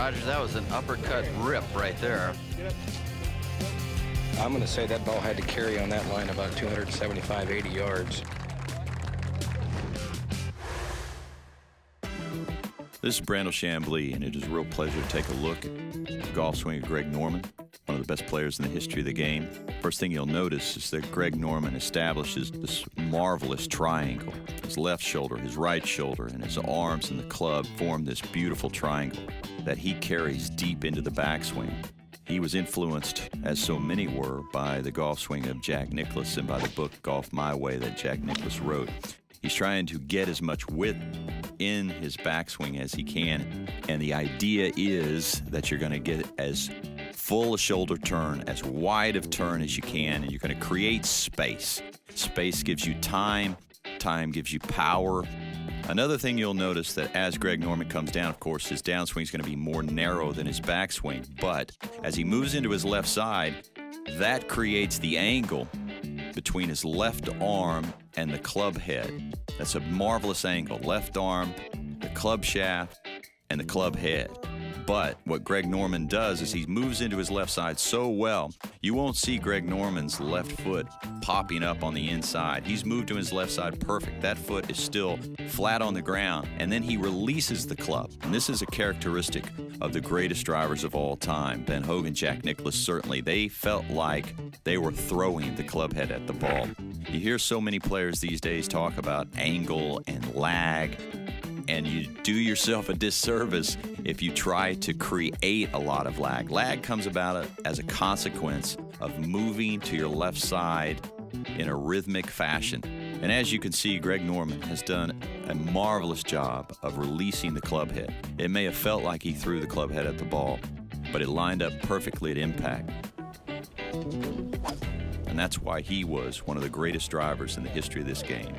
Rogers, that was an uppercut rip right there. I'm going to say that ball had to carry on that line about 275, 80 yards. This is Brandel Chamblee, and it is a real pleasure to take a look at the golf swing of Greg Norman, one of the best players in the history of the game. First thing you'll notice is that Greg Norman establishes this marvelous triangle. His left shoulder, his right shoulder, and his arms and the club form this beautiful triangle that he carries deep into the backswing. He was influenced, as so many were, by the golf swing of Jack Nicklaus and by the book Golf My Way that Jack Nicklaus wrote. He's trying to get as much width in his backswing as he can, and the idea is that you're going to get as full a shoulder turn, as wide of turn as you can, and you're going to create space. Space gives you time, time gives you power. Another thing you'll notice that as Greg Norman comes down, of course, his downswing is going to be more narrow than his backswing, but as he moves into his left side, that creates the angle between his left arm and the club head. That's a marvelous angle. Left arm, the club shaft, and the club head. But what Greg Norman does is he moves into his left side so well, you won't see Greg Norman's left foot popping up on the inside. He's moved to his left side perfect. That foot is still flat on the ground, and then he releases the club. And this is a characteristic of the greatest drivers of all time. Ben Hogan, Jack Nicklaus, certainly. They felt like they were throwing the club head at the ball. You hear so many players these days talk about angle and lag, and you do yourself a disservice if you try to create a lot of lag. Lag comes about as a consequence of moving to your left side in a rhythmic fashion. And as you can see, Greg Norman has done a marvelous job of releasing the club head. It may have felt like he threw the club head at the ball, but it lined up perfectly at impact. And that's why he was one of the greatest drivers in the history of this game.